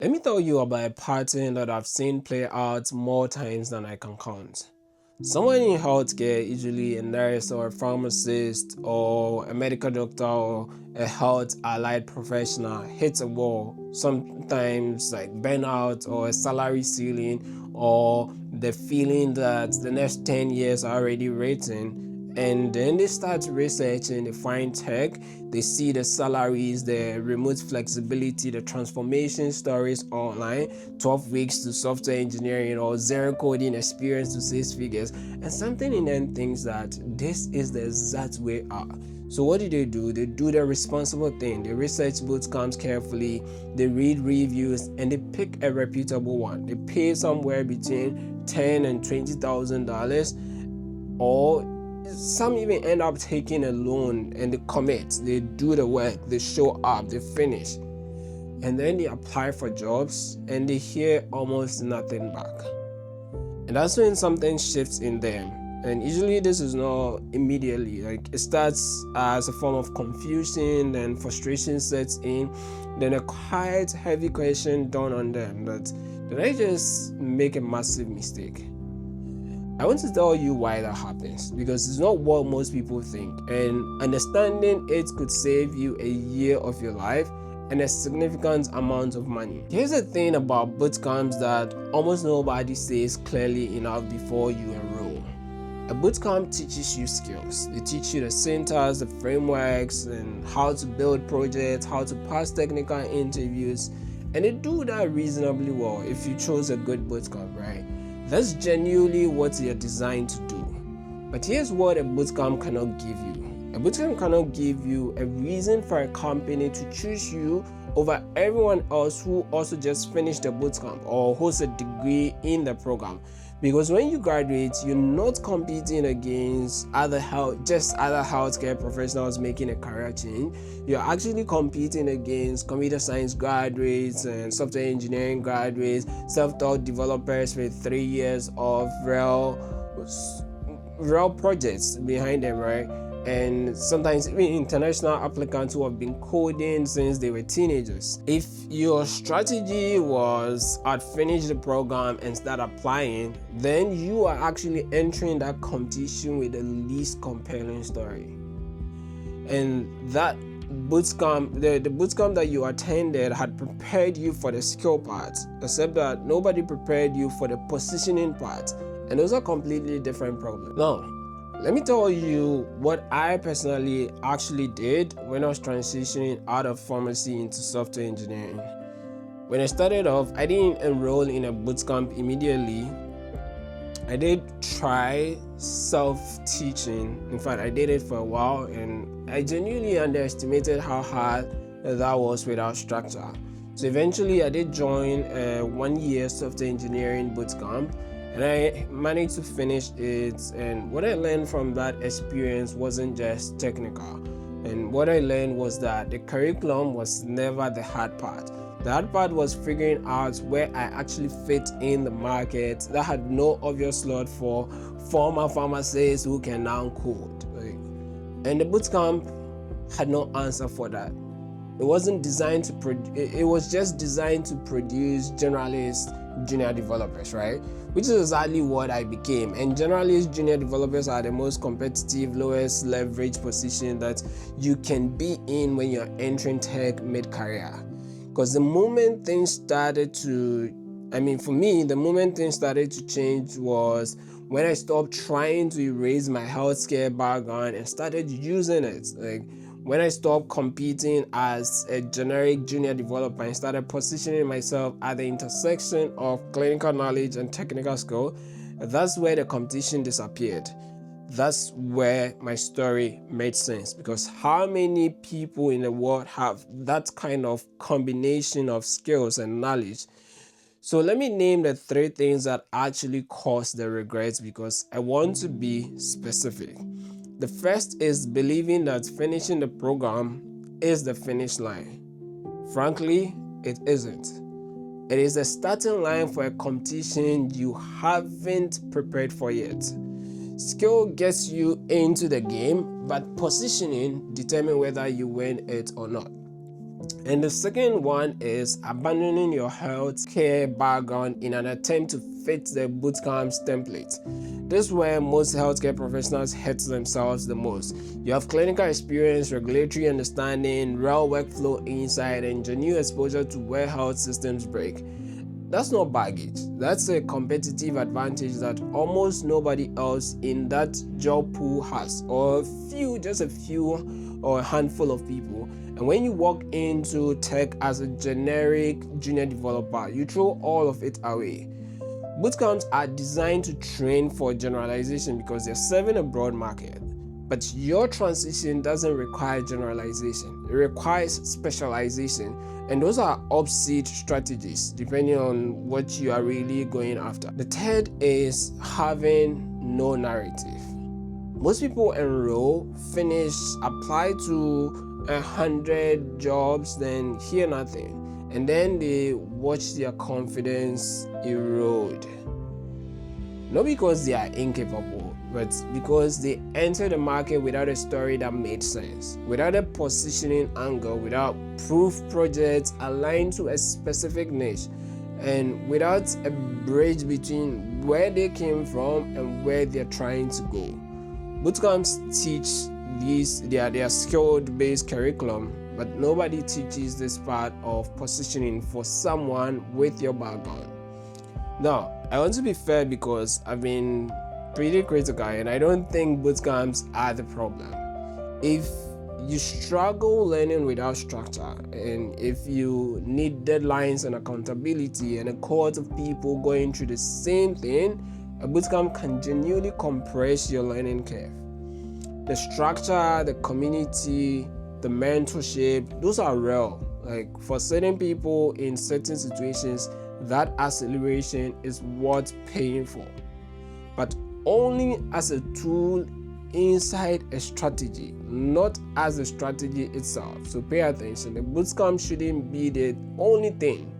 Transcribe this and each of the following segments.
Let me tell you about a pattern that I've seen play out more times than I can count. Someone in healthcare, usually a nurse or a pharmacist or a medical doctor or a health allied professional, hits a wall, sometimes like burnout or a salary ceiling or the feeling that the next 10 years are already written. And then they start researching, they find tech, they see the salaries, the remote flexibility, the transformation stories online, 12 weeks to software engineering or zero coding experience to 6 figures, and something in them thinks that this is the exact way out. So what do? They do the responsible thing. They research bootcamps carefully, they read reviews, and they pick a reputable one. They pay somewhere between $10,000 and $20,000, or some even end up taking a loan, and they commit, they do the work, they show up, they finish, and then they apply for jobs and they hear almost nothing back. And that's when something shifts in them. And usually this is not immediately, like it starts as a form of confusion, then frustration sets in, then a quiet heavy question dawn on them that, did I just make a massive mistake? I want to tell you why that happens, because it's not what most people think, and understanding it could save you a year of your life and a significant amount of money. Here's the thing about bootcamps that almost nobody says clearly enough before you enroll. A bootcamp teaches you skills. They teach you the syntax, the frameworks, and how to build projects, how to pass technical interviews, and they do that reasonably well if you chose a good bootcamp, right? That's genuinely what you're designed to do. But here's what a bootcamp cannot give you. A bootcamp cannot give you a reason for a company to choose you over everyone else who also just finished the bootcamp or holds a degree in the program. Because when you graduate, you're not competing against other healthcare professionals making a career change. You're actually competing against computer science graduates and software engineering graduates, self-taught developers with 3 years of real projects behind them, right? And sometimes even international applicants who have been coding since they were teenagers. If your strategy was I'd finish the program and start applying, then you are actually entering that competition with the least compelling story. And that bootcamp, the bootcamp that you attended had prepared you for the skill part, except that nobody prepared you for the positioning part, and those are completely different problems. Now, let me tell you what I personally actually did when I was transitioning out of pharmacy into software engineering. When I started off, I didn't enroll in a bootcamp immediately. I did try self-teaching. In fact, I did it for a while, and I genuinely underestimated how hard that was without structure. So eventually, I did join a 1-year software engineering bootcamp, and I managed to finish it. And what I learned from that experience wasn't just technical. And what I learned was that the curriculum was never the hard part. The hard part was figuring out where I actually fit in the market that had no obvious slot for former pharmacists who can now code. And the bootcamp had no answer for that. It wasn't designed to it was just designed to produce generalist junior developers, right? Which is exactly what I became. And generalist junior developers are the most competitive, lowest leverage position that you can be in when you're entering tech mid-career. Because the moment things started to, for me, the moment things started to change was when I stopped trying to erase my healthcare background and started using it. When I stopped competing as a generic junior developer and started positioning myself at the intersection of clinical knowledge and technical skill, that's where the competition disappeared. That's where my story made sense, because how many people in the world have that kind of combination of skills and knowledge? So let me name the 3 things that actually caused the regrets, because I want to be specific. The first is believing that finishing the program is the finish line. Frankly, it isn't. It is the starting line for a competition you haven't prepared for yet. Skill gets you into the game, but positioning determines whether you win it or not. And the second one is abandoning your healthcare background in an attempt to fit the bootcamps template. This is where most healthcare professionals hurt themselves the most. You have clinical experience, regulatory understanding, real workflow insight, and genuine exposure to where health systems break. That's not baggage. That's a competitive advantage that almost nobody else in that job pool has, or just a few or a handful of people. And when you walk into tech as a generic junior developer, you throw all of it away. Bootcamps are designed to train for generalization because they're serving a broad market. But your transition doesn't require generalization, it requires specialization. And those are opposite strategies depending on what you are really going after. The third is having no narrative. Most people enroll, finish, apply to 100 jobs, then hear nothing, and then they watch their confidence erode. Not because they are incapable, but because they entered the market without a story that made sense, without a positioning angle, without proof projects aligned to a specific niche, and without a bridge between where they came from and where they're trying to go. Bootcamps teach their skill-based curriculum, but nobody teaches this part of positioning for someone with your background. Now, I want to be fair because I've been pretty critical and I don't think bootcamps are the problem. If you struggle learning without structure, and if you need deadlines and accountability and a cohort of people going through the same thing, a bootcamp can genuinely compress your learning curve. The structure, the community, the mentorship, those are real. Like for certain people in certain situations, that acceleration is worth paying for, but only as a tool inside a strategy, not as a strategy itself. So pay attention. The bootcamp shouldn't be the only thing.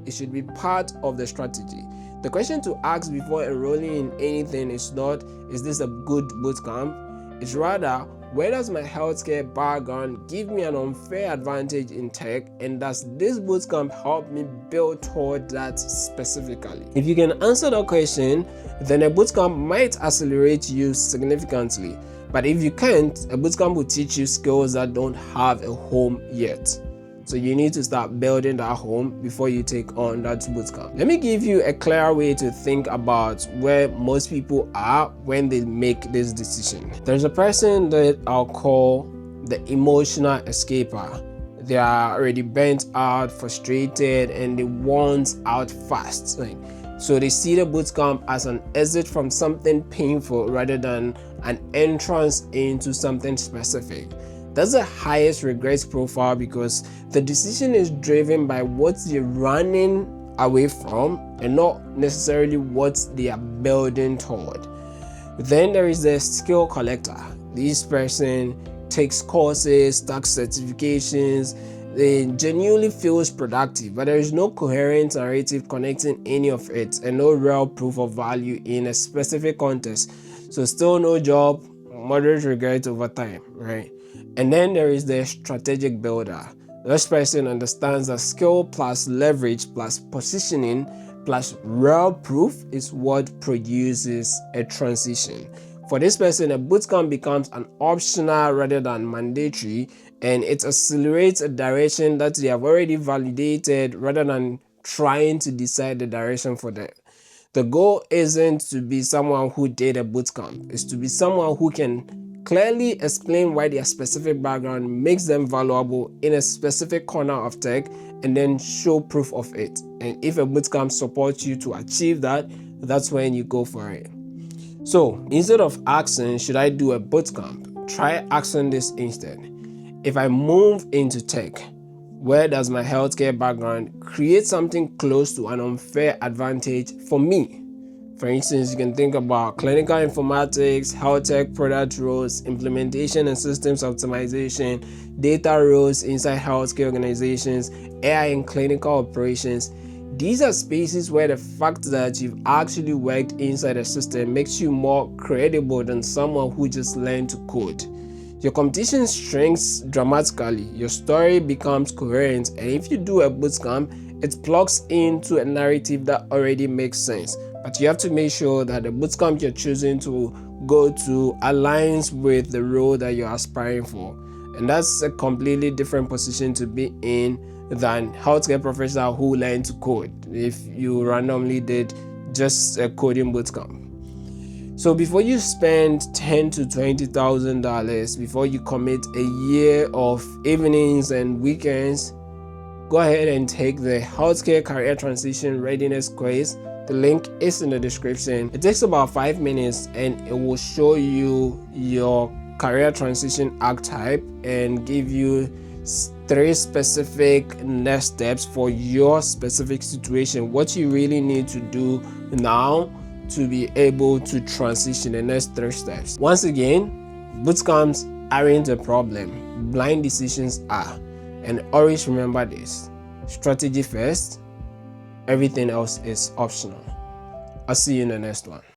It should be part of the strategy. The question to ask before enrolling in anything is not, is this a good bootcamp? It's rather, where does my healthcare background give me an unfair advantage in tech, and does this bootcamp help me build toward that specifically? If you can answer that question, then a bootcamp might accelerate you significantly. But if you can't, a bootcamp will teach you skills that don't have a home yet. So you need to start building that home before you take on that bootcamp. Let me give you a clear way to think about where most people are when they make this decision. There's a person that I'll call the emotional escaper. They are already burnt out, frustrated, and they want out fast. So they see the bootcamp as an exit from something painful rather than an entrance into something specific. That's the highest regrets profile because the decision is driven by what they're running away from and not necessarily what they are building toward. Then there is the skill collector. This person takes courses, stacks certifications, they genuinely feels productive, but there is no coherent narrative connecting any of it and no real proof of value in a specific context. So still no job, moderate regret over time, right? And then there is the strategic builder. This person understands that skill plus leverage plus positioning plus real proof is what produces a transition. For this person, a bootcamp becomes an optional rather than mandatory, and it accelerates a direction that they have already validated rather than trying to decide the direction for them. The goal isn't to be someone who did a bootcamp, it's to be someone who can clearly explain why their specific background makes them valuable in a specific corner of tech and then show proof of it. And if a bootcamp supports you to achieve that, that's when you go for it. So instead of asking, should I do a bootcamp? Try asking this instead. If I move into tech, where does my healthcare background create something close to an unfair advantage for me? For instance, you can think about clinical informatics, health tech product roles, implementation and systems optimization, data roles inside healthcare organizations, AI in clinical operations. These are spaces where the fact that you've actually worked inside a system makes you more credible than someone who just learned to code. your competition shrinks dramatically, your story becomes coherent, and if you do a bootcamp, it plugs into a narrative that already makes sense. But you have to make sure that the bootcamp you're choosing to go to aligns with the role that you're aspiring for. And that's a completely different position to be in than healthcare professional who learn to code if you randomly did just a coding bootcamp. So before you spend $10,000 to $20,000, before you commit a year of evenings and weekends, go ahead and take the healthcare career transition readiness quiz. The link is in the description. It takes about 5 minutes and it will show you your career transition archetype and give you 3 specific next steps for your specific situation, what you really need to do now to be able to transition, the next 3 steps. Once again, bootcamps aren't a problem, blind decisions are. And always remember this: strategy first, everything else is optional. I'll see you in the next one.